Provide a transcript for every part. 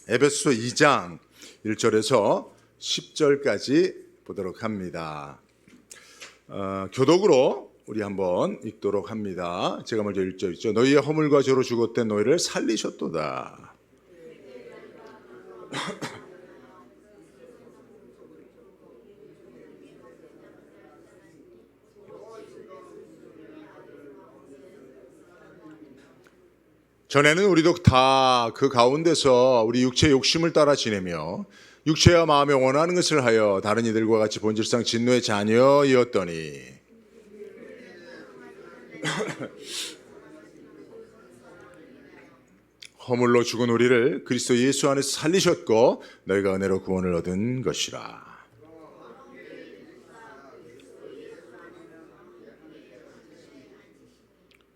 에베소서 2장 1절에서 10절까지 보도록 합니다. 교독으로 우리 한번 읽도록 합니다. 제가 먼저 1절 있죠. 너희의 허물과 죄로 죽었던 너희를 살리셨도다. 전에는 우리도 다 그 가운데서 우리 육체의 욕심을 따라 지내며 육체와 마음에 원하는 것을 하여 다른 이들과 같이 본질상 진노의 자녀이었더니 허물로 죽은 우리를 그리스도 예수 안에서 살리셨고 너희가 은혜로 구원을 얻은 것이라.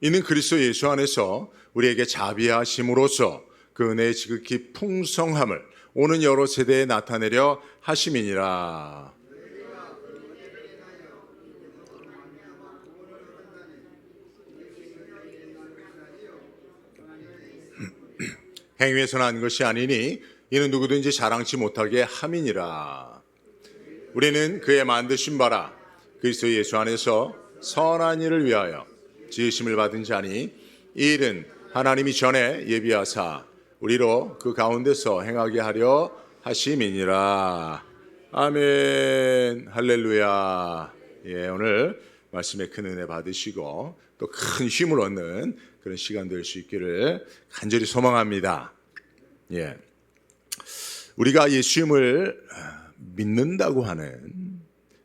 이는 그리스도 예수 안에서 우리에게 자비하심으로써 그 은혜의 지극히 풍성함을 오는 여러 세대에 나타내려 하심이니라. 행위에서 난 것이 아니니 이는 누구든지 자랑치 못하게 함이니라. 우리는 그의 만드신 바라 그리스도 예수 안에서 선한 일을 위하여 지으심을 받은 자니 이 일은 하나님이 전에 예비하사 우리로 그 가운데서 행하게 하려 하심이니라. 아멘. 할렐루야. 예, 오늘 말씀에 큰 은혜 받으시고 또 큰 힘을 얻는 그런 시간 될 수 있기를 간절히 소망합니다. 예, 우리가 예수님을 믿는다고 하는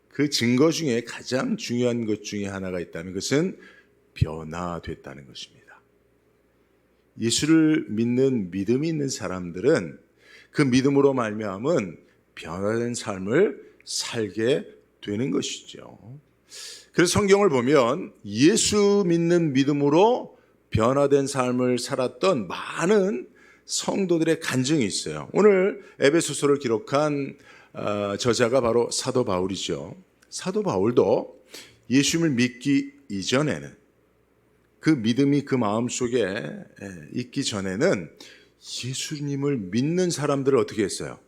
그 증거 중에 가장 중요한 것 중에 하나가 있다면 그것은 변화됐다는 것입니다. 예수를 믿는 믿음이 있는 사람들은 그 믿음으로 말미암은 변화된 삶을 살게 되는 것이죠. 그래서 성경을 보면 예수 믿는 믿음으로 변화된 삶을 살았던 많은 성도들의 간증이 있어요. 오늘 에베소서를 기록한 저자가 바로 사도 바울이죠. 사도 바울도 예수님을 믿기 이전에는 그 믿음이 그 마음속에 있기 전에는 예수님을 믿는 사람들을 어떻게 했어요?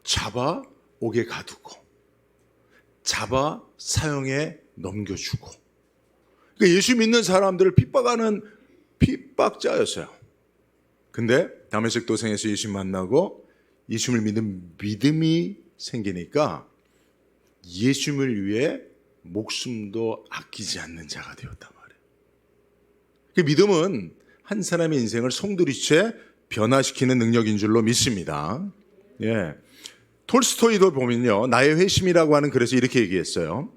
잡아 옥에 가두고 잡아 사형에 넘겨주고, 그러니까 예수 믿는 사람들을 핍박하는 핍박자였어요. 근데 다메섹 도상에서 예수 만나고 예수를 믿는 믿음이 생기니까 예수를 위해 목숨도 아끼지 않는 자가 되었단 말이에요. 그 믿음은 한 사람의 인생을 송두리째 변화시키는 능력인 줄로 믿습니다. 예. 톨스토이도 보면요, 나의 회심이라고 하는 글에서 이렇게 얘기했어요.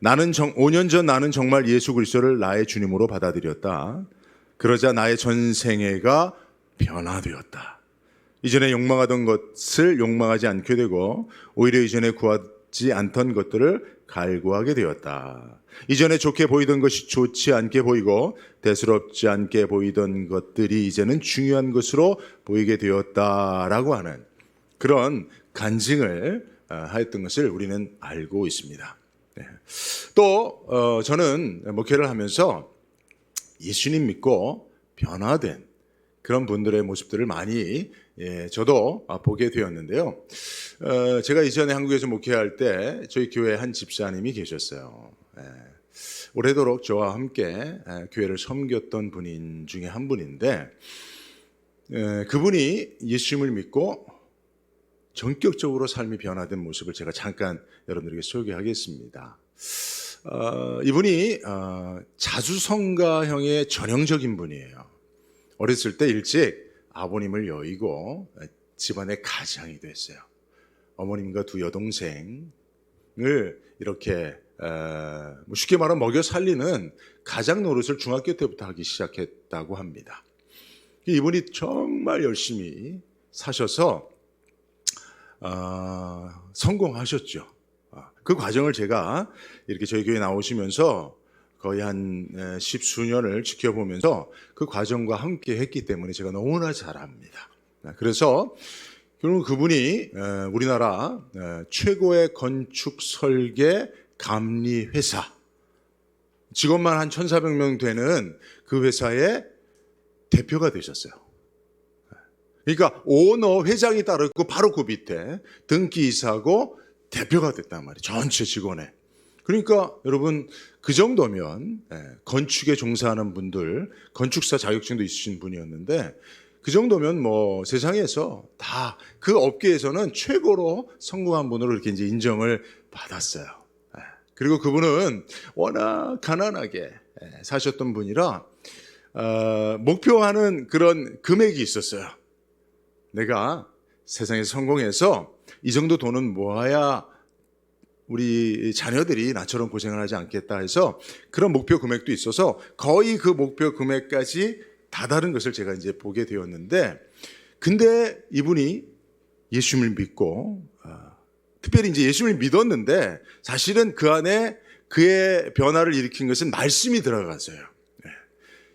5년 전 나는 정말 예수 그리스도를 나의 주님으로 받아들였다. 그러자 나의 전생애가 변화되었다. 이전에 욕망하던 것을 욕망하지 않게 되고 오히려 이전에 구하지 않던 것들을 갈구하게 되었다. 이전에 좋게 보이던 것이 좋지 않게 보이고 대수롭지 않게 보이던 것들이 이제는 중요한 것으로 보이게 되었다라고 하는 그런 간증을 하였던 것을 우리는 알고 있습니다. 또 저는 목회를 하면서 예수님 믿고 변화된 그런 분들의 모습들을 많이 저도 보게 되었는데요. 제가 이전에 한국에서 목회할 때 저희 교회 한 집사님이 계셨어요. 오래도록 저와 함께 교회를 섬겼던 분인 중에 한 분인데 그분이 예수님을 믿고 전격적으로 삶이 변화된 모습을 제가 잠깐 여러분들에게 소개하겠습니다. 이분이 자수성가형의 전형적인 분이에요. 어렸을 때 일찍 아버님을 여의고 집안의 가장이 됐어요. 어머님과 두 여동생을 이렇게 쉽게 말하면 먹여 살리는 가장 노릇을 중학교 때부터 하기 시작했다고 합니다. 이분이 정말 열심히 사셔서 성공하셨죠. 그 과정을 제가 이렇게 저희 교회 나오시면서 거의 한 10수년을 지켜보면서 그 과정과 함께 했기 때문에 제가 너무나 잘 압니다. 그래서 결국 그분이 우리나라 최고의 건축 설계 감리 회사, 직원만 한 1,400명 되는 그 회사의 대표가 되셨어요. 그러니까 오너 회장이 따로 있고 바로 그 밑에 등기이사고 대표가 됐단 말이에요. 전체 직원에. 그러니까 여러분 그 정도면 건축에 종사하는 분들, 건축사 자격증도 있으신 분이었는데 그 정도면 뭐 세상에서 다 그 업계에서는 최고로 성공한 분으로 이렇게 이제 인정을 받았어요. 그리고 그분은 워낙 가난하게 사셨던 분이라 목표하는 그런 금액이 있었어요. 내가 세상에서 성공해서 이 정도 돈은 모아야 우리 자녀들이 나처럼 고생을 하지 않겠다 해서 그런 목표 금액도 있어서 거의 그 목표 금액까지 다다른 것을 제가 이제 보게 되었는데, 근데 이분이 예수님을 믿고 특별히 이제 예수님을 믿었는데 사실은 그 안에 그의 변화를 일으킨 것은 말씀이 들어갔어요.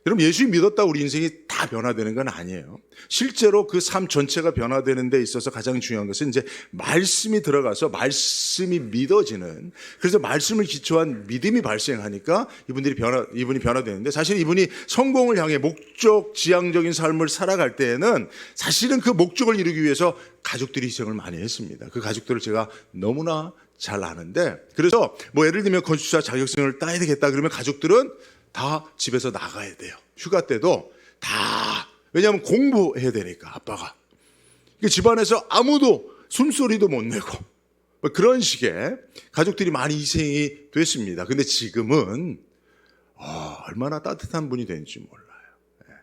여러분 예수님 믿었다고 우리 인생이 다 변화되는 건 아니에요. 실제로 그 삶 전체가 변화되는 데 있어서 가장 중요한 것은 이제 말씀이 들어가서 말씀이 믿어지는, 그래서 말씀을 기초한 믿음이 발생하니까 이분이 변화되는데, 사실 이분이 성공을 향해 목적 지향적인 삶을 살아갈 때에는 사실은 그 목적을 이루기 위해서 가족들이 희생을 많이 했습니다. 그 가족들을 제가 너무나 잘 아는데, 그래서 뭐 예를 들면 건축사 자격증을 따야 되겠다 그러면 가족들은 다 집에서 나가야 돼요. 휴가 때도 다. 왜냐하면 공부해야 되니까 아빠가. 집안에서 아무도 숨소리도 못 내고 그런 식의 가족들이 많이 희생이 됐습니다. 근데 지금은 얼마나 따뜻한 분이 되는지 몰라요.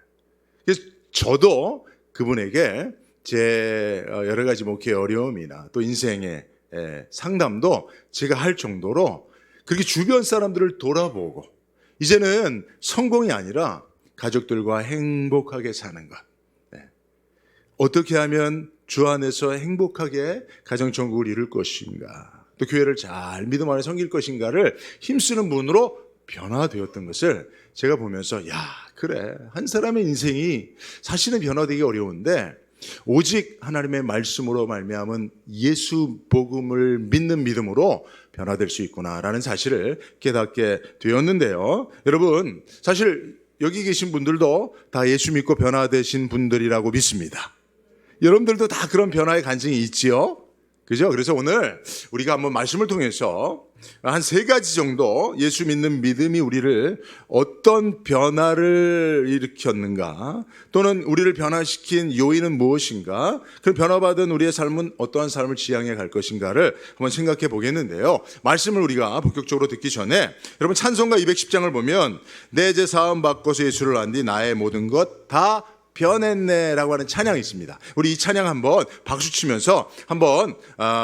그래서 저도 그분에게 제 여러 가지 목회의 어려움이나 또 인생의 상담도 제가 할 정도로 그렇게 주변 사람들을 돌아보고 이제는 성공이 아니라 가족들과 행복하게 사는 것. 어떻게 하면 주 안에서 행복하게 가정천국을 이룰 것인가, 또 교회를 잘 믿음 안에 섬길 것인가를 힘쓰는 분으로 변화되었던 것을 제가 보면서, 야, 그래, 한 사람의 인생이 사실은 변화되기 어려운데 오직 하나님의 말씀으로 말미암은 예수 복음을 믿는 믿음으로 변화될 수 있구나라는 사실을 깨닫게 되었는데요. 여러분, 사실 여기 계신 분들도 다 예수 믿고 변화되신 분들이라고 믿습니다. 여러분들도 다 그런 변화의 간증이 있지요? 그죠? 그래서 오늘 우리가 한번 말씀을 통해서 한 3가지 정도 예수 믿는 믿음이 우리를 어떤 변화를 일으켰는가, 또는 우리를 변화시킨 요인은 무엇인가, 그 변화받은 우리의 삶은 어떠한 삶을 지향해 갈 것인가를 한번 생각해 보겠는데요. 말씀을 우리가 본격적으로 듣기 전에 여러분 찬송가 210장을 보면 내 죄 사함 받고서 예수를 안 뒤 나의 모든 것 다 변했네 라고 하는 찬양이 있습니다. 우리 이 찬양 한번 박수 치면서 한번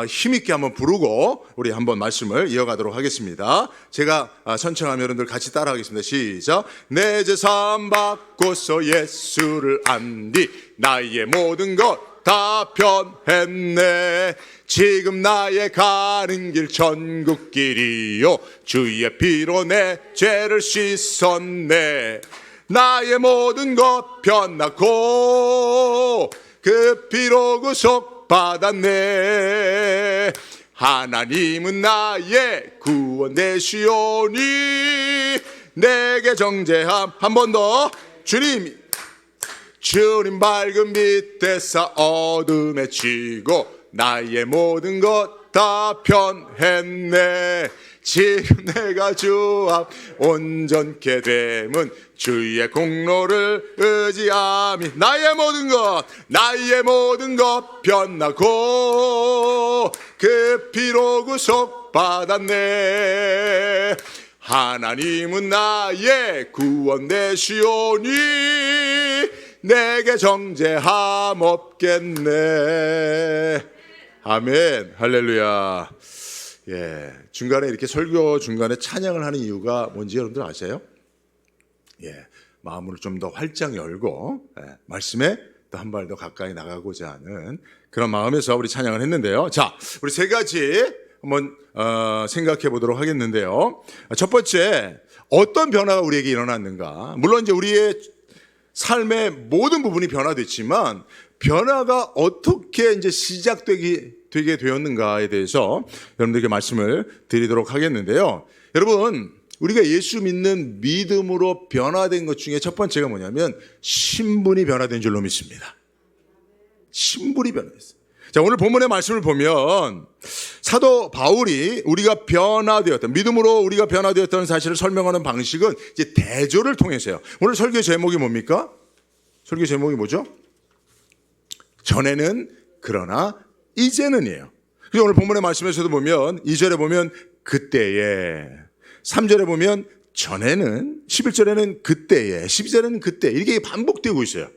힘있게 한번 부르고 우리 한번 말씀을 이어가도록 하겠습니다. 제가 선창하면 여러분들 같이 따라하겠습니다. 시작. 내 죄 사함 받고서 예수를 안 뒤 나의 모든 것 다 변했네. 지금 나의 가는 길 천국길이요 주의 피로 내 죄를 씻었네. 나의 모든 것 변하고 그 피로 구속 받았네. 하나님은 나의 구원 되시오니 내게 정죄함. 한 번 더. 주님 밝은 빛에서 어둠에 치고 나의 모든 것 다 변했네. 지금 내가 주 앞 온전케 됨은 주의 공로를 의지함이. 나의 모든 것 변하고 그 피로 구속 받았네. 하나님은 나의 구원 되시오니 내게 정죄함 없겠네. 아멘. 할렐루야. 예, 중간에 이렇게 설교 중간에 찬양을 하는 이유가 뭔지 여러분들 아세요? 예, 마음을 좀 더 활짝 열고 말씀에 또 한 발 더 가까이 나가고자 하는 그런 마음에서 우리 찬양을 했는데요. 자, 우리 3가지 한번 생각해 보도록 하겠는데요. 첫 번째, 어떤 변화가 우리에게 일어났는가? 물론 이제 우리의 삶의 모든 부분이 변화됐지만 변화가 어떻게 이제 시작되게 되었는가에 대해서 여러분들에게 말씀을 드리도록 하겠는데요. 여러분, 우리가 예수 믿는 믿음으로 변화된 것 중에 첫 번째가 뭐냐면 신분이 변화된 줄로 믿습니다. 신분이 변화됐어요. 자, 오늘 본문의 말씀을 보면 사도 바울이 우리가 변화되었던, 믿음으로 우리가 변화되었다는 사실을 설명하는 방식은 이제 대조를 통해서요. 오늘 설교 제목이 뭡니까? 설교 제목이 뭐죠? 전에는 그러나 이제는이에요. 그래서 오늘 본문의 말씀에서도 보면 2절에 보면 그때에, 3절에 보면 전에는, 11절에는 그때에, 12절에는 그때, 이렇게 반복되고 있어요.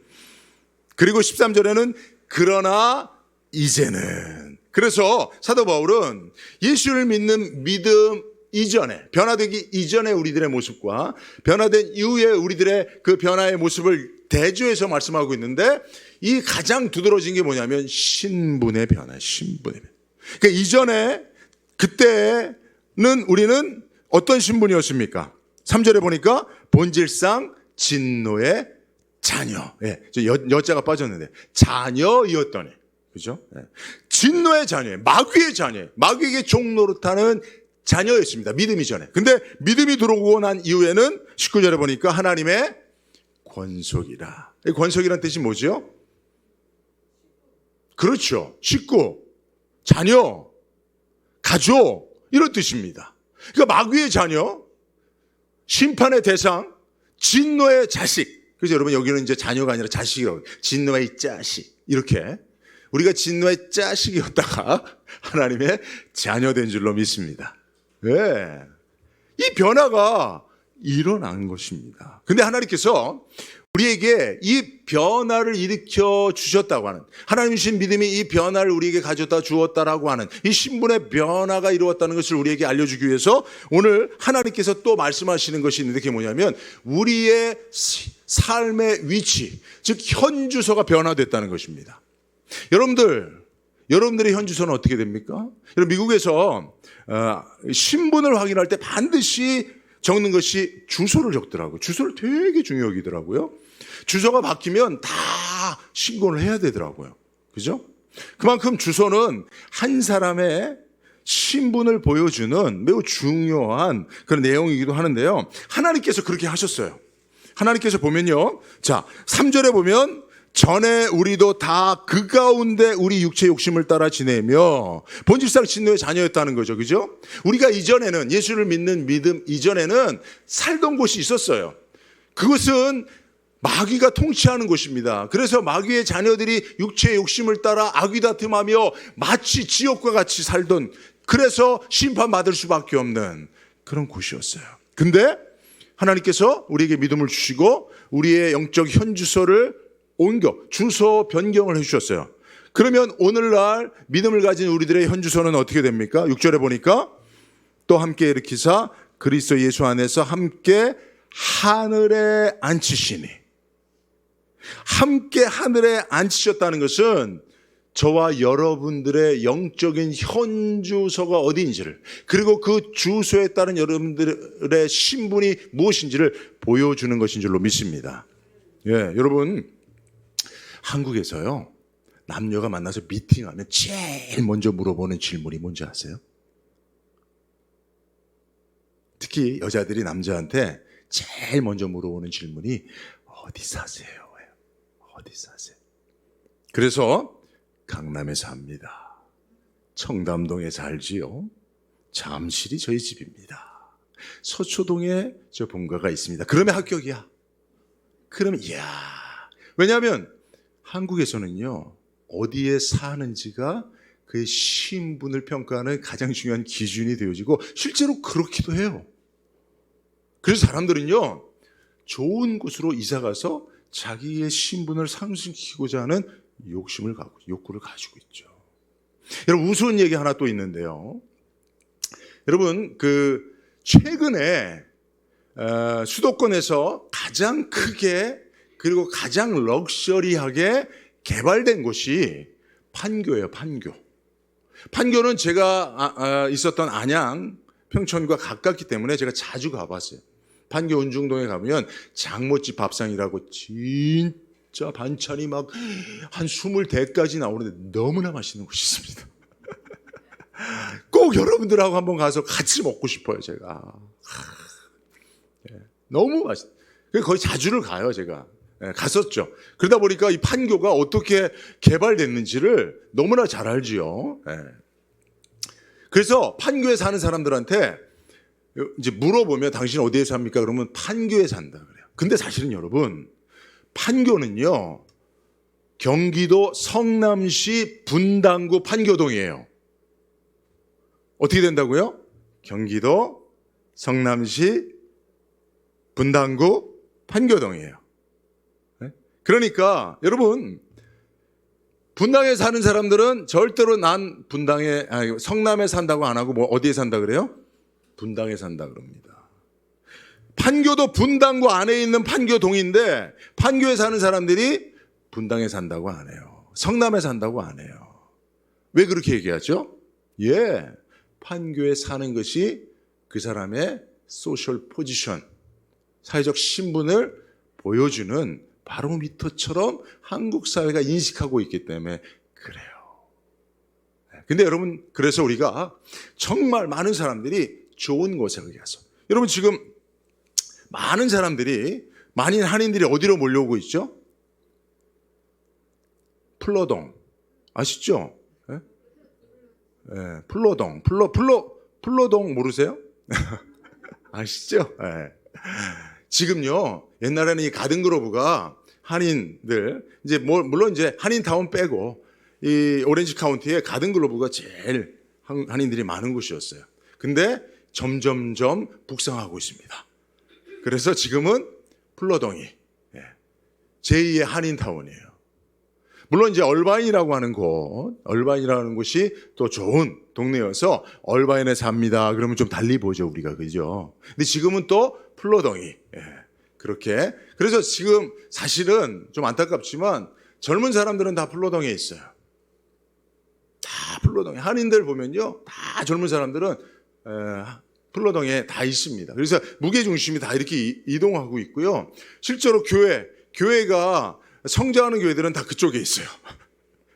그리고 13절에는 그러나 이제는. 그래서 사도 바울은 예수를 믿는 믿음 이전에, 변화되기 이전의 우리들의 모습과 변화된 이후의 우리들의 그 변화의 모습을 대조해서 말씀하고 있는데, 이 가장 두드러진 게 뭐냐면 신분의 변화, 신분의 변화. 그러니까 이전에, 그때는 우리는 어떤 신분이었습니까? 3절에 보니까 본질상 진노의 자녀. 예, 여자가 빠졌는데 자녀이었더니, 그죠? 예. 진노의 자녀, 마귀의 자녀, 마귀에게 종노릇하는 자녀였습니다. 믿음 이전에. 근데 믿음이 들어오고 난 이후에는 19절에 보니까 하나님의 권속이라. 이 권속이란 뜻이 뭐죠? 그렇죠. 식구, 자녀, 가족, 이런 뜻입니다. 그러니까 마귀의 자녀, 심판의 대상, 진노의 자식. 그래서 여러분 여기는 이제 자녀가 아니라 자식이라고. 진노의 자식. 이렇게. 우리가 진노의 자식이었다가 하나님의 자녀된 줄로 믿습니다. 네. 이 변화가 일어난 것입니다. 근데 하나님께서 우리에게 이 변화를 일으켜 주셨다고 하는, 하나님 주신 믿음이 이 변화를 우리에게 가져다 주었다라고 하는 이 신분의 변화가 이루었다는 것을 우리에게 알려주기 위해서 오늘 하나님께서 또 말씀하시는 것이 있는데, 그게 뭐냐면 우리의 삶의 위치, 즉 현주소가 변화됐다는 것입니다. 여러분들의 현주소는 어떻게 됩니까? 여러분, 미국에서 신분을 확인할 때 반드시 적는 것이 주소를 적더라고요. 주소를 되게 중요히 여기더라고요. 주소가 바뀌면 다 신고를 해야 되더라고요. 그죠? 그만큼 주소는 한 사람의 신분을 보여주는 매우 중요한 그런 내용이기도 하는데요. 하나님께서 그렇게 하셨어요. 하나님께서 보면요. 자, 3절에 보면 전에 우리도 다 그 가운데 우리 육체의 욕심을 따라 지내며, 본질상 진노의 자녀였다는 거죠. 그죠? 우리가 이전에는, 예수를 믿는 믿음 이전에는 살던 곳이 있었어요. 그것은 마귀가 통치하는 곳입니다. 그래서 마귀의 자녀들이 육체의 욕심을 따라 악의다툼하며 마치 지옥과 같이 살던, 그래서 심판받을 수밖에 없는 그런 곳이었어요. 근데 하나님께서 우리에게 믿음을 주시고 우리의 영적 현주소를 주소 변경을 해주셨어요. 그러면 오늘날 믿음을 가진 우리들의 현주소는 어떻게 됩니까? 6절에 보니까 또 함께 일으키사 그리스도 예수 안에서 함께 하늘에 앉히시니. 함께 하늘에 앉히셨다는 것은 저와 여러분들의 영적인 현주소가 어디인지를, 그리고 그 주소에 따른 여러분들의 신분이 무엇인지를 보여주는 것인 줄로 믿습니다. 예, 여러분, 한국에서요, 남녀가 만나서 미팅하면 제일 먼저 물어보는 질문이 뭔지 아세요? 특히 여자들이 남자한테 제일 먼저 물어보는 질문이 어디 사세요? 어디 사세요? 그래서 강남에 삽니다. 청담동에 살지요. 잠실이 저희 집입니다. 서초동에 저 본가가 있습니다. 그러면 합격이야. 그러면 이야. 왜냐하면 한국에서는요, 어디에 사는지가 그의 신분을 평가하는 가장 중요한 기준이 되어지고 실제로 그렇기도 해요. 그래서 사람들은요, 좋은 곳으로 이사가서 자기의 신분을 상승시키고자 하는 욕구를 가지고 있죠. 여러분, 우스운 얘기 하나 또 있는데요. 여러분, 최근에 수도권에서 가장 크게 그리고 가장 럭셔리하게 개발된 곳이 판교예요. 판교는 제가 있었던 안양, 평촌과 가깝기 때문에 제가 자주 가봤어요. 판교 은중동에 가면 장모집 밥상이라고 진짜 반찬이 막 한 20대까지 나오는데 너무나 맛있는 곳이 있습니다. 꼭 여러분들하고 한번 가서 같이 먹고 싶어요, 제가. 너무 맛있어요. 거의 자주를 가요, 제가. 갔었죠. 그러다 보니까 이 판교가 어떻게 개발됐는지를 너무나 잘 알지요. 그래서 판교에 사는 사람들한테 이제 물어보면 당신 어디에 삽니까? 그러면 판교에 산다 그래요. 근데 사실은 여러분, 판교는요, 경기도 성남시 분당구 판교동이에요. 어떻게 된다고요? 경기도 성남시 분당구 판교동이에요. 그러니까 여러분, 분당에 사는 사람들은 절대로 난 성남에 산다고 안 하고 뭐 어디에 산다 그래요? 분당에 산다 그럽니다. 판교도 분당구 안에 있는 판교동인데 판교에 사는 사람들이 분당에 산다고 안 해요. 성남에 산다고 안 해요. 왜 그렇게 얘기하죠? 판교에 사는 것이 그 사람의 소셜 포지션, 사회적 신분을 보여주는 바로미터처럼 한국 사회가 인식하고 있기 때문에 그래요. 근데 여러분, 그래서 우리가 정말 많은 사람들이 좋은 곳에 가서, 여러분 지금 많은 사람들이, 많은 한인들이 어디로 몰려오고 있죠? 플러동 아시죠? 플러동, 플러동 모르세요? 아시죠? 지금요, 옛날에는 이 가든그로브가 한인들, 이제 물론 이제 한인타운 빼고 이 오렌지 카운티에 가든그로브가 제일 한인들이 많은 곳이었어요. 근데 점점점 북상하고 있습니다. 그래서 지금은 플러동이 제2의 한인타운이에요. 물론 이제 얼바인이라고 하는 곳이 또 좋은 동네여서 얼바인에 삽니다. 그러면 좀 달리 보죠, 우리가. 그죠? 근데 지금은 또 플러동이 그렇게. 그래서 지금 사실은 좀 안타깝지만 젊은 사람들은 다 플러동에 있어요. 다 플러동에. 한인들 보면요, 다 젊은 사람들은 플러동에 다 있습니다. 그래서 무게중심이 다 이렇게 이동하고 있고요. 실제로 교회가 성장하는 교회들은 다 그쪽에 있어요.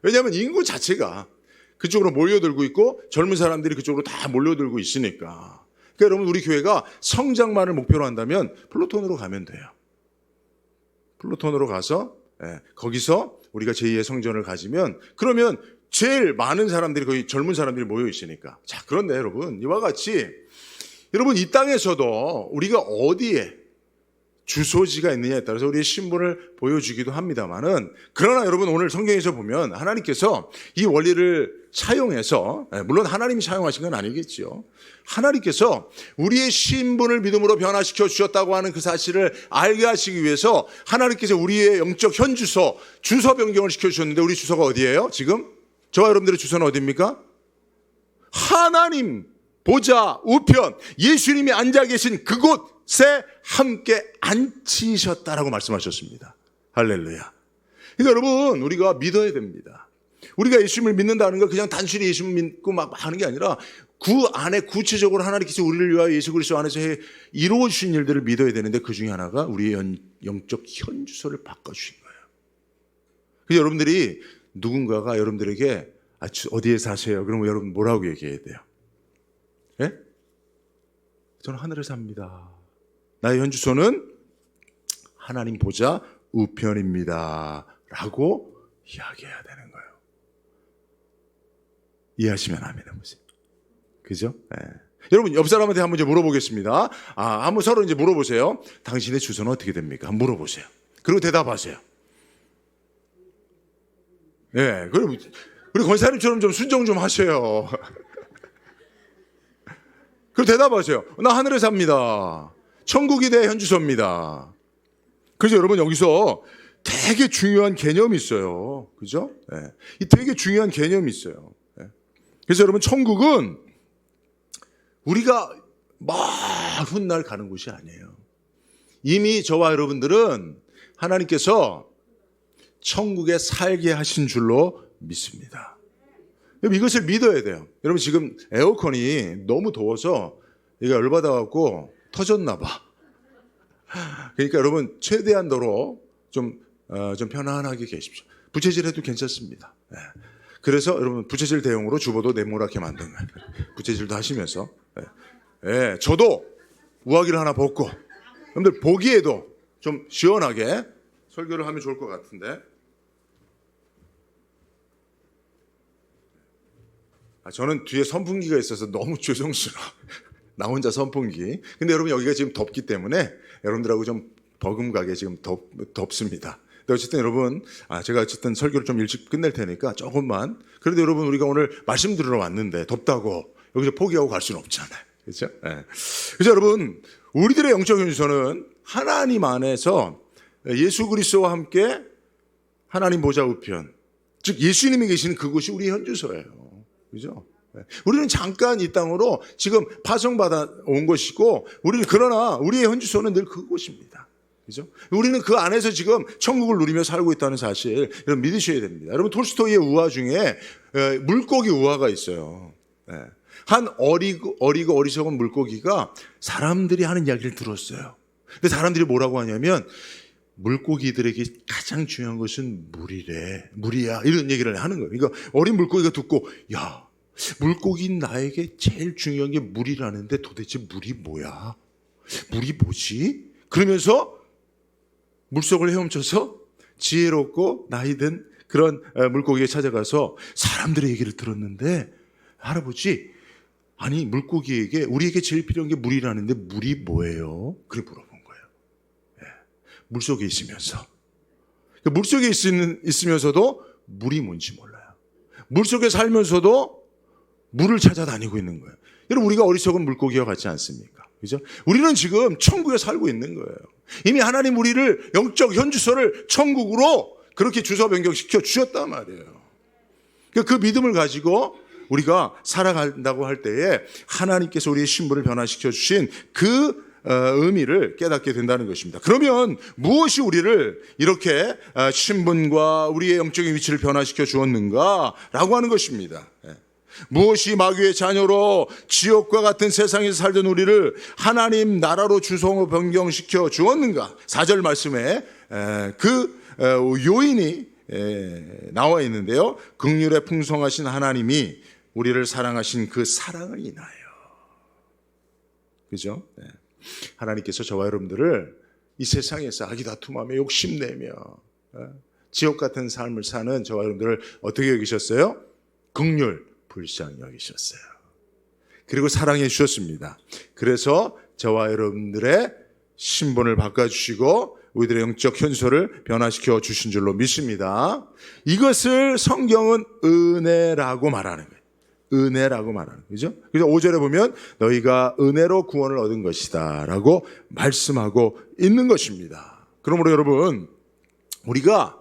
왜냐하면 인구 자체가 그쪽으로 몰려들고 있고 젊은 사람들이 그쪽으로 다 몰려들고 있으니까. 그러니까 여러분, 우리 교회가 성장만을 목표로 한다면 플루톤으로 가면 돼요. 플루톤으로 가서 거기서 우리가 제2의 성전을 가지면, 그러면 제일 많은 사람들이 거의 젊은 사람들이 모여 있으니까. 자, 그런데 여러분, 이와 같이 여러분, 이 땅에서도 우리가 어디에 주소지가 있느냐에 따라서 우리의 신분을 보여주기도 합니다만은, 그러나 여러분, 오늘 성경에서 보면 하나님께서 이 원리를 차용해서, 물론 하나님이 차용하신 건 아니겠죠. 하나님께서 우리의 신분을 믿음으로 변화시켜 주셨다고 하는 그 사실을 알게 하시기 위해서 하나님께서 우리의 영적 현주소, 주소 변경을 시켜주셨는데, 우리 주소가 어디예요? 지금 저와 여러분들의 주소는 어디입니까? 하나님 보좌 우편, 예수님이 앉아 계신 그곳에 함께 앉히셨다라고 말씀하셨습니다. 할렐루야. 그러니까 여러분, 우리가 믿어야 됩니다. 우리가 예수님을 믿는다는 건 그냥 단순히 예수님을 믿고 막 하는 게 아니라 그 안에 구체적으로 하나님께서 우리를 위하여 예수 그리스도 안에서 이루어 주신 일들을 믿어야 되는데, 그 중에 하나가 우리의 영적 현주소를 바꿔주신 거예요. 그래서 여러분들이, 누군가가 여러분들에게 어디에 사세요? 그러면 여러분 뭐라고 얘기해야 돼요? 저는 하늘에 삽니다. 나의 현주소는 하나님 보좌 우편입니다. 라고 이야기해야 되는 거예요. 이해하시면 아멘 해보세요. 그죠? 여러분, 옆 사람한테 한번 이제 물어보겠습니다. 한번 서로 이제 물어보세요. 당신의 주소는 어떻게 됩니까? 한번 물어보세요. 그리고 대답하세요. 그리고 권사님처럼 좀 순정 좀 하세요. 그리고 대답하세요. 나 하늘에 삽니다. 천국이 내 현주소입니다. 그래서 여러분, 여기서 되게 중요한 개념이 있어요. 그죠? 이 되게 중요한 개념이 있어요. 그래서 여러분, 천국은 우리가 먼 훗날 가는 곳이 아니에요. 이미 저와 여러분들은 하나님께서 천국에 살게 하신 줄로 믿습니다. 이것을 믿어야 돼요. 여러분, 지금 에어컨이 너무 더워서 얘가 열받아갖고 터졌나 봐. 그러니까 여러분, 최대한도로 좀 편안하게 계십시오. 부채질 해도 괜찮습니다. 그래서 여러분, 부채질 대용으로 주보도 네모나게 만든 거예요. 부채질도 하시면서. 저도 우아기를 하나 벗고, 여러분들 보기에도 좀 시원하게 설교를 하면 좋을 것 같은데. 저는 뒤에 선풍기가 있어서 너무 죄송스러워. 나 혼자 선풍기. 근데 여러분 여기가 지금 덥기 때문에 여러분들하고 좀 버금가게 지금 덥습니다. 근데 어쨌든 여러분, 제가 어쨌든 설교를 좀 일찍 끝낼 테니까 조금만. 그래도 여러분 우리가 오늘 말씀 들으러 왔는데 덥다고 여기서 포기하고 갈 수는 없잖아요. 그렇죠? 네. 그래서 여러분, 우리들의 영적 현주소는 하나님 안에서 예수 그리스도와 함께 하나님 보좌 우편, 즉 예수님이 계시는 그곳이 우리 현주소예요. 그죠? 우리는 잠깐 이 땅으로 지금 파송받아 온 것이고, 그러나 우리의 현주소는 늘 그곳입니다. 그죠? 우리는 그 안에서 지금 천국을 누리며 살고 있다는 사실, 여러분 믿으셔야 됩니다. 여러분 톨스토이의 우화 중에 물고기 우화가 있어요. 한 어리석은 물고기가 사람들이 하는 이야기를 들었어요. 근데 사람들이 뭐라고 하냐면, 물고기들에게 가장 중요한 것은 물이야. 이런 얘기를 하는 거예요. 그러니까 어린 물고기가 듣고, 야, 물고기는 나에게 제일 중요한 게 물이라는데 도대체 물이 뭐야? 물이 뭐지? 그러면서 물속을 헤엄쳐서 지혜롭고 나이든 그런 물고기에 찾아가서 사람들의 얘기를 들었는데, 할아버지, 아니 물고기에게 우리에게 제일 필요한 게 물이라는데 물이 뭐예요? 그렇게 물어본 거예요. 물속에 있으면서. 물속에 있으면서도 물이 뭔지 몰라요. 물속에 살면서도 물을 찾아다니고 있는 거예요. 여러분 우리가 어리석은 물고기와 같지 않습니까? 그죠? 우리는 지금 천국에 살고 있는 거예요. 이미 하나님 우리를 영적 현주소를 천국으로 그렇게 주소 변경시켜 주셨단 말이에요. 그 믿음을 가지고 우리가 살아간다고 할 때에 하나님께서 우리의 신분을 변화시켜 주신 그 의미를 깨닫게 된다는 것입니다. 그러면 무엇이 우리를 이렇게 신분과 우리의 영적인 위치를 변화시켜 주었는가라고 하는 것입니다. 무엇이 마귀의 자녀로 지옥과 같은 세상에서 살던 우리를 하나님 나라로 주소 변경시켜 주었는가? 4절 말씀에 그 요인이 나와 있는데요. 긍휼에 풍성하신 하나님이 우리를 사랑하신 그 사랑을 인하여. 그죠? 하나님께서 저와 여러분들을 이 세상에서 아기다툼하며 욕심내며 지옥 같은 삶을 사는 저와 여러분들을 어떻게 여기셨어요? 긍휼, 불쌍히 여기셨어요. 그리고 사랑해 주셨습니다. 그래서 저와 여러분들의 신분을 바꿔주시고 우리들의 영적 현소를 변화시켜 주신 줄로 믿습니다. 이것을 성경은 은혜라고 말하는 거예요. 은혜라고 말하는 거죠. 그래서 5절에 보면 너희가 은혜로 구원을 얻은 것이다 라고 말씀하고 있는 것입니다. 그러므로 여러분, 우리가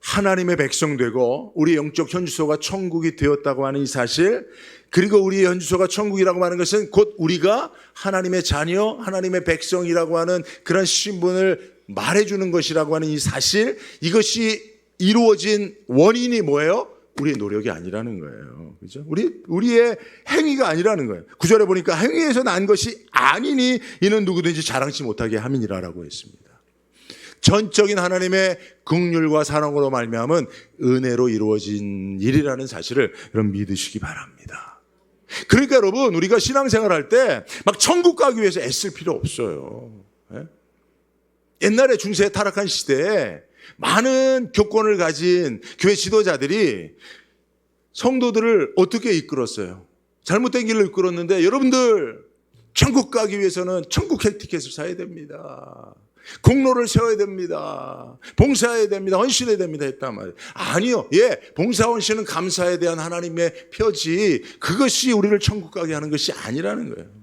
하나님의 백성 되고 우리의 영적 현주소가 천국이 되었다고 하는 이 사실, 그리고 우리의 현주소가 천국이라고 하는 것은 곧 우리가 하나님의 자녀, 하나님의 백성이라고 하는 그런 신분을 말해주는 것이라고 하는 이 사실, 이것이 이루어진 원인이 뭐예요? 우리의 노력이 아니라는 거예요. 그죠? 우리의 행위가 아니라는 거예요. 9절에 보니까 행위에서 난 것이 아니니 이는 누구든지 자랑치 못하게 함이니라라고 했습니다. 전적인 하나님의 긍휼과 사랑으로 말미암은 은혜로 이루어진 일이라는 사실을 여러분 믿으시기 바랍니다. 그러니까 여러분, 우리가 신앙생활 할 때 막 천국 가기 위해서 애쓸 필요 없어요. 옛날에 중세 타락한 시대에 많은 교권을 가진 교회 지도자들이 성도들을 어떻게 이끌었어요? 잘못된 길로 이끌었는데, 여러분들 천국 가기 위해서는 천국 혜택을 사야 됩니다. 공로를 세워야 됩니다. 봉사해야 됩니다. 헌신해야 됩니다 했단 말이에요. 아니요. 봉사 헌신은 감사에 대한 하나님의 표지, 그것이 우리를 천국 가게 하는 것이 아니라는 거예요.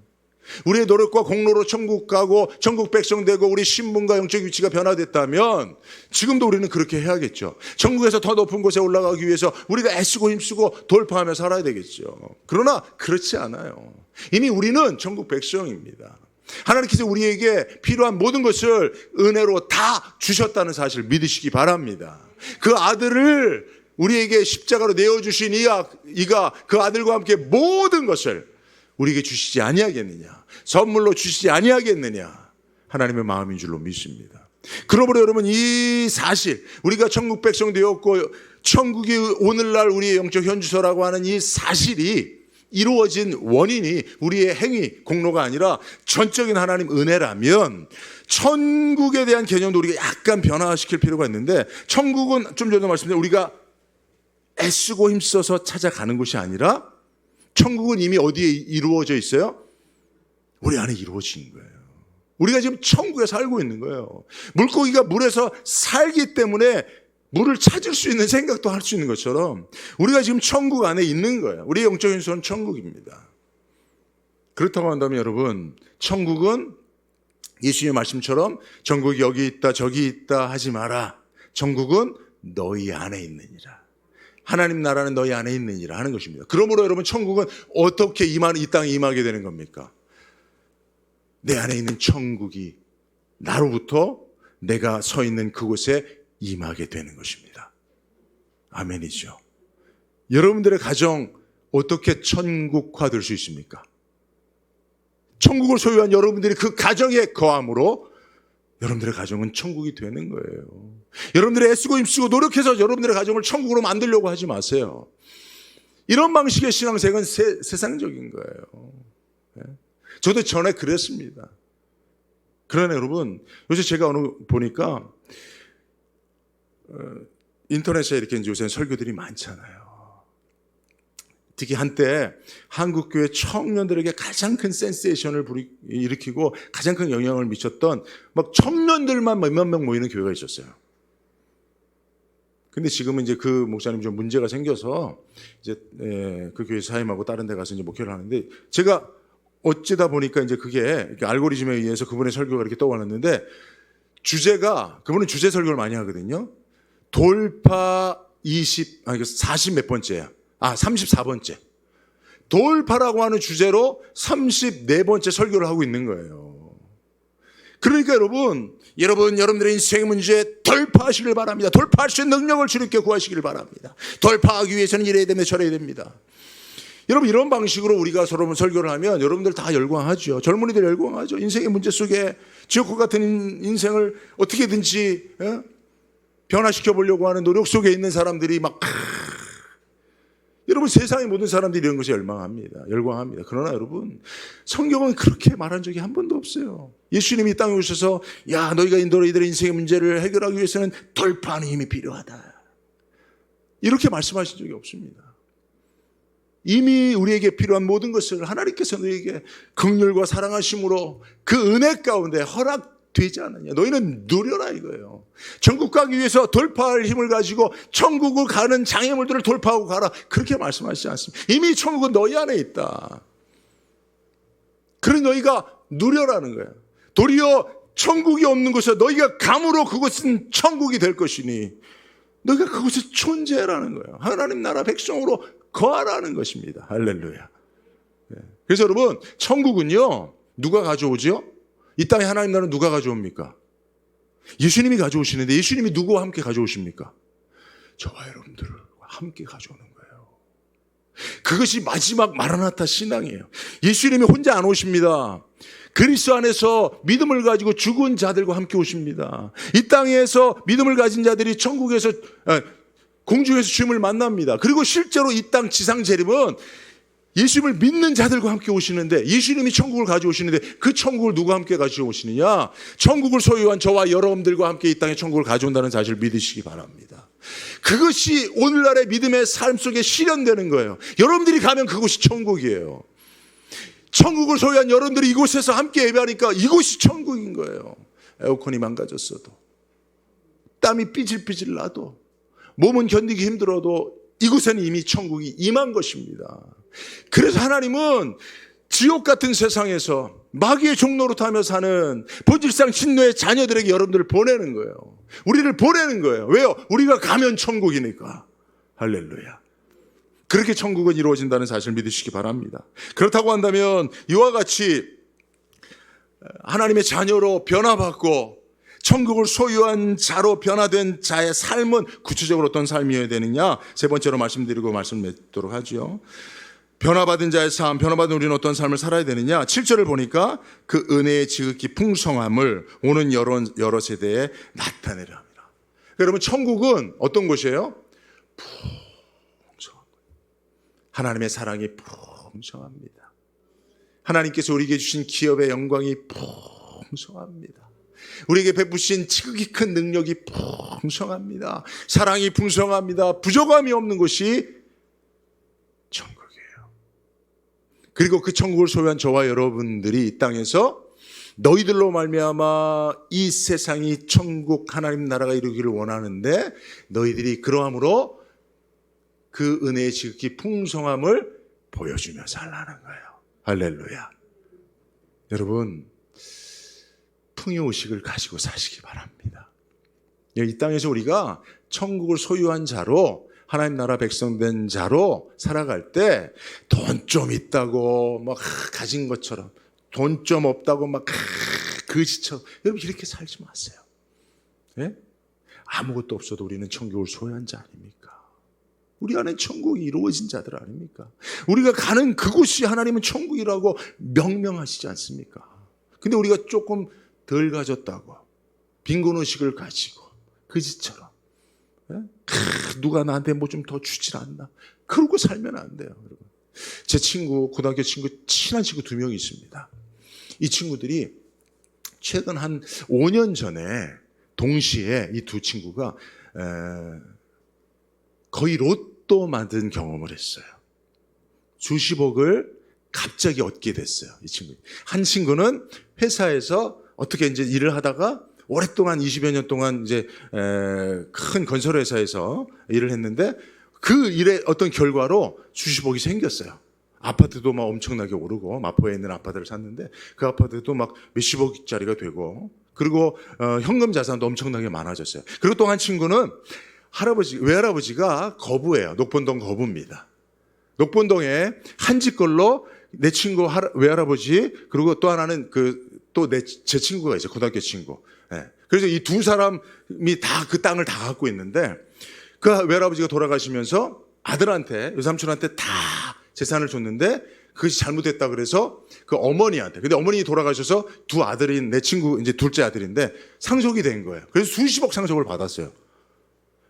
우리의 노력과 공로로 천국 가고 천국 백성 되고 우리 신분과 영적 위치가 변화됐다면 지금도 우리는 그렇게 해야겠죠. 천국에서 더 높은 곳에 올라가기 위해서 우리가 애쓰고 힘쓰고 돌파하며 살아야 되겠죠. 그러나 그렇지 않아요. 이미 우리는 천국 백성입니다. 하나님께서 우리에게 필요한 모든 것을 은혜로 다 주셨다는 사실을 믿으시기 바랍니다. 그 아들을 우리에게 십자가로 내어주신 이가 그 아들과 함께 모든 것을 우리에게 주시지 아니하겠느냐, 선물로 주시지 아니하겠느냐, 하나님의 마음인 줄로 믿습니다. 그러므로 여러분, 이 사실, 우리가 천국 백성 되었고 천국이 오늘날 우리의 영적 현주소라고 하는 이 사실이 이루어진 원인이 우리의 행위, 공로가 아니라 전적인 하나님 은혜라면 천국에 대한 개념도 우리가 약간 변화시킬 필요가 있는데, 천국은 좀 전에 말씀드린 우리가 애쓰고 힘써서 찾아가는 곳이 아니라 천국은 이미 어디에 이루어져 있어요? 우리 안에 이루어진 거예요. 우리가 지금 천국에 살고 있는 거예요. 물고기가 물에서 살기 때문에 물을 찾을 수 있는 생각도 할 수 있는 것처럼 우리가 지금 천국 안에 있는 거예요. 우리의 영적인 소는 천국입니다. 그렇다고 한다면 여러분, 천국은 예수님의 말씀처럼 천국이 여기 있다 저기 있다 하지 마라. 천국은 너희 안에 있느니라. 하나님 나라는 너희 안에 있느니라 하는 것입니다. 그러므로 여러분, 천국은 어떻게 이 땅에 임하게 되는 겁니까? 내 안에 있는 천국이 나로부터 내가 서 있는 그곳에 임하게 되는 것입니다. 아멘이죠. 여러분들의 가정 어떻게 천국화 될 수 있습니까? 천국을 소유한 여러분들이 그 가정에 거함으로 여러분들의 가정은 천국이 되는 거예요. 여러분들이 애쓰고 힘쓰고 노력해서 여러분들의 가정을 천국으로 만들려고 하지 마세요. 이런 방식의 신앙생활은 세상적인 거예요. 저도 전에 그랬습니다. 그러나 여러분, 요새 제가 오늘 보니까 인터넷에 이렇게 요새 설교들이 많잖아요. 특히 한때 한국교회 청년들에게 가장 큰 센세이션을 일으키고 가장 큰 영향을 미쳤던 막 청년들만 몇몇 명 모이는 교회가 있었어요. 근데 지금은 이제 그 목사님 좀 문제가 생겨서 이제 그 교회 사임하고 다른 데 가서 이제 목회를 하는데, 제가 어찌다 보니까 이제 그게 알고리즘에 의해서 그분의 설교가 이렇게 떠올랐는데, 주제가, 그분은 주제 설교를 많이 하거든요. 돌파 40 몇 번째야. 34번째. 돌파라고 하는 주제로 34번째 설교를 하고 있는 거예요. 그러니까 여러분들의 인생의 문제 돌파하시길 바랍니다. 돌파할 수 있는 능력을 주님께 구하시길 바랍니다. 돌파하기 위해서는 이래야 됩니다. 저래야 됩니다. 여러분, 이런 방식으로 우리가 서로 설교를 하면 여러분들 다 열광하죠. 젊은이들 열광하죠. 인생의 문제 속에 지옥과 같은 인생을 어떻게든지 변화시켜 보려고 하는 노력 속에 있는 사람들이 막 여러분, 세상의 모든 사람들이 이런 것에 열광합니다. 그러나 여러분, 성경은 그렇게 말한 적이 한 번도 없어요. 예수님이 이 땅에 오셔서 너희가 너희들의 인생의 문제를 해결하기 위해서는 돌파하는 힘이 필요하다, 이렇게 말씀하신 적이 없습니다. 이미 우리에게 필요한 모든 것을 하나님께서 너희에게 긍휼과 사랑하심으로 그 은혜 가운데 허락되지 않느냐. 너희는 누려라 이거예요. 천국 가기 위해서 돌파할 힘을 가지고 천국을 가는 장애물들을 돌파하고 가라, 그렇게 말씀하시지 않습니다. 이미 천국은 너희 안에 있다. 그러니 너희가 누려라는 거예요. 도리어 천국이 없는 곳에 너희가 감으로 그곳은 천국이 될 것이니 너희가 그곳에 존재하라는 거예요. 하나님 나라 백성으로 거하라는 것입니다. 할렐루야. 그래서 여러분, 천국은요, 누가 가져오죠? 이 땅에 하나님 나라는 누가 가져옵니까? 예수님이 가져오시는데, 예수님이 누구와 함께 가져오십니까? 저와 여러분들과 함께 가져오는 거예요. 그것이 마지막 마라나타 신앙이에요. 예수님이 혼자 안 오십니다. 그리스도 안에서 믿음을 가지고 죽은 자들과 함께 오십니다. 이 땅에서 믿음을 가진 자들이 천국에서 공중에서 주님을 만납니다. 그리고 실제로 이 땅 지상 재림은 예수님을 믿는 자들과 함께 오시는데, 예수님이 천국을 가져오시는데 그 천국을 누가 함께 가져오시느냐? 천국을 소유한 저와 여러분들과 함께 이 땅에 천국을 가져온다는 사실을 믿으시기 바랍니다. 그것이 오늘날의 믿음의 삶 속에 실현되는 거예요. 여러분들이 가면 그곳이 천국이에요. 천국을 소유한 여러분들이 이곳에서 함께 예배하니까 이곳이 천국인 거예요. 에어컨이 망가졌어도, 땀이 삐질삐질 나도, 몸은 견디기 힘들어도 이곳에는 이미 천국이 임한 것입니다. 그래서 하나님은 지옥 같은 세상에서 마귀의 종노릇하며 사는 본질상 신노의 자녀들에게 여러분들을 보내는 거예요. 우리를 보내는 거예요. 왜요? 우리가 가면 천국이니까. 할렐루야. 그렇게 천국은 이루어진다는 사실을 믿으시기 바랍니다. 그렇다고 한다면 이와 같이 하나님의 자녀로 변화받고 천국을 소유한 자로 변화된 자의 삶은 구체적으로 어떤 삶이어야 되느냐? 세 번째로 말씀드리고 말씀을 맺도록 하죠. 변화받은 자의 삶, 변화받은 우리는 어떤 삶을 살아야 되느냐? 7절을 보니까 그 은혜의 지극히 풍성함을 오는 여러 세대에 나타내려 합니다. 여러분, 천국은 어떤 곳이에요? 풍성한 곳. 하나님의 사랑이 풍성합니다. 하나님께서 우리에게 주신 기업의 영광이 풍성합니다. 우리에게 베푸신 지극히 큰 능력이 풍성합니다. 사랑이 풍성합니다. 부족함이 없는 곳이 천국이에요. 그리고 그 천국을 소유한 저와 여러분들이 이 땅에서 너희들로 말미암아 이 세상이 천국 하나님 나라가 이루기를 원하는데 너희들이 그러함으로 그 은혜의 지극히 풍성함을 보여주며 살라는 거예요. 할렐루야. 여러분, 풍요의식을 가지고 사시기 바랍니다. 이 땅에서 우리가 천국을 소유한 자로, 하나님 나라 백성 된 자로 살아갈 때 돈 좀 있다고 막 가진 것처럼, 돈 좀 없다고 막 거지처럼, 여러분 이렇게 살지 마세요. 예? 아무것도 없어도 우리는 천국을 소유한 자 아닙니까? 우리 안에 천국이 이루어진 자들 아닙니까? 우리가 가는 그곳이 하나님은 천국이라고 명명하시지 않습니까? 근데 우리가 조금 덜 가졌다고 빈곤의식을 가지고 거지처럼, 예? 누가 나한테 뭐 좀 더 주질 않나, 그러고 살면 안 돼요. 여러분. 제 친구, 고등학교 친구, 친한 친구 2명이 있습니다. 이 친구들이 최근 한 5년 전에 동시에 이 두 친구가 거의 로또 만든 경험을 했어요. 수십억을 갑자기 얻게 됐어요. 이 친구. 한 친구는 회사에서 어떻게 이제 일을 하다가 오랫동안 20여 년 동안 이제 큰 건설회사에서 일을 했는데 그 일의 어떤 결과로 수십억이 생겼어요. 아파트도 막 엄청나게 오르고, 마포에 있는 아파트를 샀는데 그 아파트도 막 몇십억짜리가 되고, 그리고 현금 자산도 엄청나게 많아졌어요. 그리고 또 한 친구는 외할아버지가 거부예요. 녹본동 거부입니다. 녹본동에 한 집 걸로 내 친구 외할아버지, 그리고 또 하나는 제 친구가 있어요. 고등학교 친구. 예. 그래서 이 두 사람이 다 그 땅을 다 갖고 있는데, 그 외할아버지가 돌아가시면서 아들한테, 외삼촌한테 다 재산을 줬는데 그것이 잘못됐다 그래서 그 어머니한테, 근데 어머니 돌아가셔서 두 아들인 내 친구 이제 둘째 아들인데 상속이 된 거예요. 그래서 수십억 상속을 받았어요.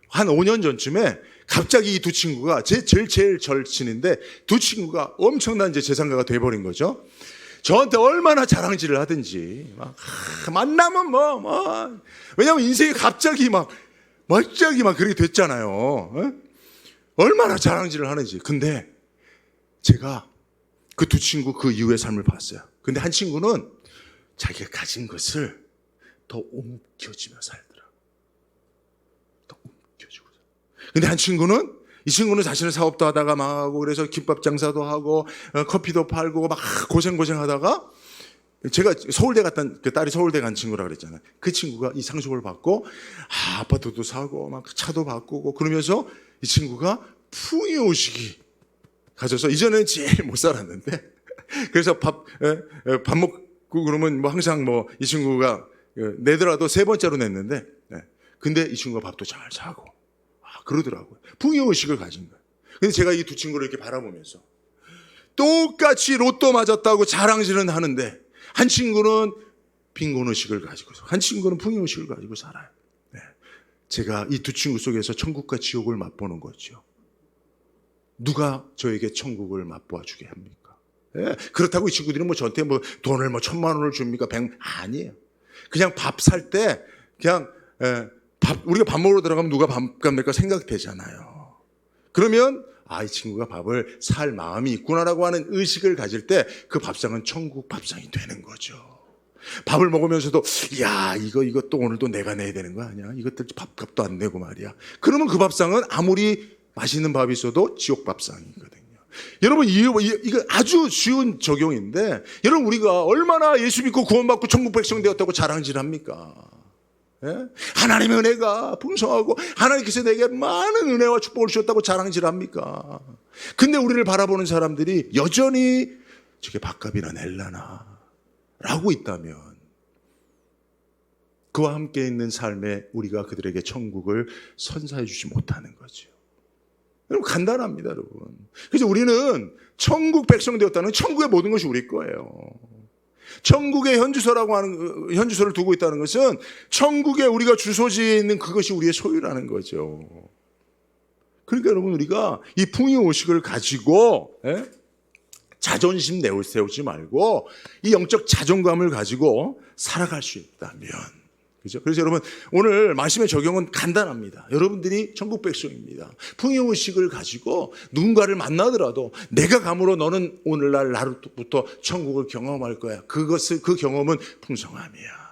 한 5년 전쯤에 갑자기 이 두 친구가 제일 절친인데 두 친구가 엄청난 이제 재산가가 돼버린 거죠. 저한테 얼마나 자랑질을 하든지 막 만나면 왜냐면 인생이 갑자기 막 그렇게 됐잖아요. 어? 얼마나 자랑질을 하는지. 근데 제가 그 두 친구 그 이후의 삶을 봤어요. 근데 한 친구는 자기가 가진 것을 더 움켜쥐며 살더라. 더 움켜쥐고. 근데 한 친구는, 이 친구는 자신의 사업도 하다가 망하고, 그래서 김밥 장사도 하고 커피도 팔고 막 고생하다가, 제가 서울대 갔던, 그 딸이 서울대 간 친구라 그랬잖아요. 그 친구가 이 상속을 받고 아파트도 사고 막 그차도 바꾸고 그러면서 이 친구가 풍요의식이 가져서, 이전에는 제일 못 살았는데, 그래서 밥 먹고 그러면 뭐 항상 이 친구가 내더라도 3번째로 냈는데, 근데 이 친구가 밥도 잘 사고 그러더라고요. 풍요의식을 가진 거예요. 근데 제가 이 두 친구를 이렇게 바라보면서 똑같이 로또 맞았다고 자랑질은 하는데, 한 친구는 빈곤의식을 가지고, 한 친구는 풍요의식을 가지고 살아요. 제가 이 두 친구 속에서 천국과 지옥을 맛보는 거죠. 누가 저에게 천국을 맛보아 주게 합니까? 그렇다고 이 친구들이 저한테 돈을 1,000만 원을 줍니까? 아니에요. 그냥 밥 살 때 그냥 우리가 밥 먹으러 들어가면 누가 밥값 낼까 생각되잖아요. 그러면 이 친구가 밥을 살 마음이 있구나라고 하는 의식을 가질 때 그 밥상은 천국 밥상이 되는 거죠. 밥을 먹으면서도 이것도 오늘도 내가 내야 되는 거 아니야? 이것들 밥값도 안 내고 말이야. 그러면 그 밥상은 아무리 맛있는 밥이 있어도 지옥 밥상이거든요. 여러분, 이거 아주 쉬운 적용인데, 여러분 우리가 얼마나 예수 믿고 구원받고 천국 백성 되었다고 자랑질합니까? 하나님의 은혜가 풍성하고 하나님께서 내게 많은 은혜와 축복을 주셨다고 자랑질합니까? 근데 우리를 바라보는 사람들이 여전히 저게 밥값이나 낼라나 라고 있다면, 그와 함께 있는 삶에 우리가 그들에게 천국을 선사해 주지 못하는 거죠. 여러분, 간단합니다, 여러분. 그래서 우리는 천국 백성 되었다는, 천국의 모든 것이 우리 거예요. 천국의 현주소를 두고 있다는 것은 천국에 우리가 주소지에 있는 그것이 우리의 소유라는 거죠. 그러니까 여러분, 우리가 이 풍요의식을 가지고 자존심 세우지 말고 이 영적 자존감을 가지고 살아갈 수 있다면, 그죠? 그래서 여러분, 오늘 말씀의 적용은 간단합니다. 여러분들이 천국 백성입니다. 풍요의식을 가지고 누군가를 만나더라도 내가 감으로 너는 오늘날 나로부터 천국을 경험할 거야. 그 경험은 풍성함이야.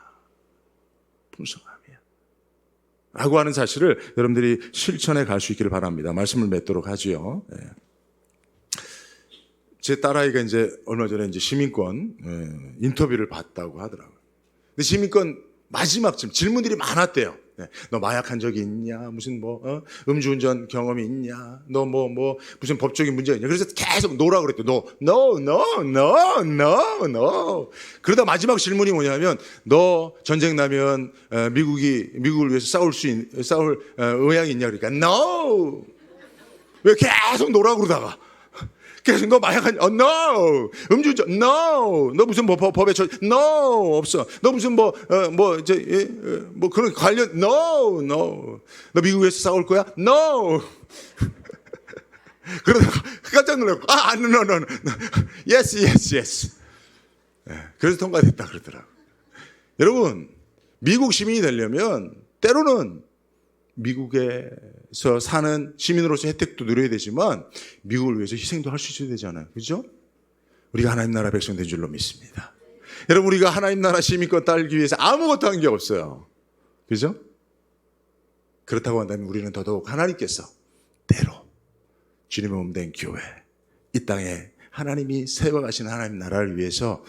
풍성함이야. 라고 하는 사실을 여러분들이 실천해 갈 수 있기를 바랍니다. 말씀을 맺도록 하지요. 네. 제 딸아이가 이제 얼마 전에 이제 시민권 인터뷰를 봤다고 하더라고요. 근데 시민권 마지막쯤 질문들이 많았대요. 네. 너 마약한 적이 있냐? 무슨 음주운전 경험이 있냐? 너 무슨 법적인 문제가 있냐? 그래서 계속 노라 그랬대. No. 그러다 마지막 질문이 뭐냐면, 너 전쟁 나면 미국을 위해서 싸울 의향이 있냐? 그러니까 no. 왜 계속 노라 그러다가 계속 너 마약한 no. 음주운전 no. 너 무슨 법에 no. 없어. 너 무슨 그런 관련 no. 너 미국에서 싸울 거야? no. 그러다가 깜짝 놀라고 no. yes. 그래서 통과됐다 그러더라고. 여러분, 미국 시민이 되려면 때로는 미국에서 사는 시민으로서 혜택도 누려야 되지만 미국을 위해서 희생도 할 수 있어야 되잖아요. 그렇죠? 우리가 하나님 나라 백성 된 줄로 믿습니다. 여러분, 우리가 하나님 나라 시민권 따기 위해서 아무것도 한 게 없어요. 그렇죠? 그렇다고 한다면 우리는 더더욱 하나님께서 때로 주님의 몸 된 교회, 이 땅에 하나님이 세워가신 하나님 나라를 위해서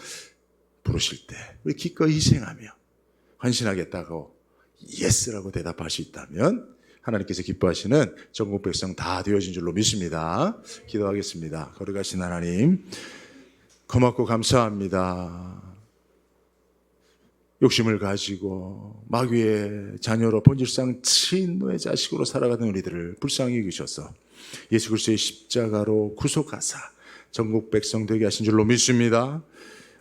부르실 때 우리 기꺼이 희생하며 헌신하겠다고 예스라고 대답할 수 있다면 하나님께서 기뻐하시는 전국 백성 다 되어진 줄로 믿습니다. 기도하겠습니다. 거룩하신 하나님, 고맙고 감사합니다. 욕심을 가지고 마귀의 자녀로 본질상 친노의 자식으로 살아가는 우리들을 불쌍히 여기셔서 예수 그리스도의 십자가로 구속하사 전국 백성 되게 하신 줄로 믿습니다.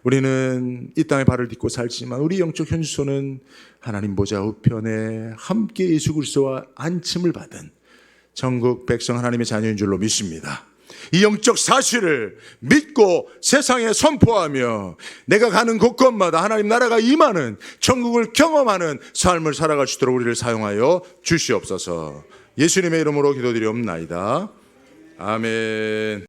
우리는 이 땅에 발을 딛고 살지만 우리 영적 현수소는 하나님 보좌 우편에 함께 예수 그리스도와 안침을 받은 전국 백성 하나님의 자녀인 줄로 믿습니다. 이 영적 사실을 믿고 세상에 선포하며 내가 가는 곳곳마다 하나님 나라가 임하는 천국을 경험하는 삶을 살아갈 수 있도록 우리를 사용하여 주시옵소서. 예수님의 이름으로 기도드리옵나이다. 아멘.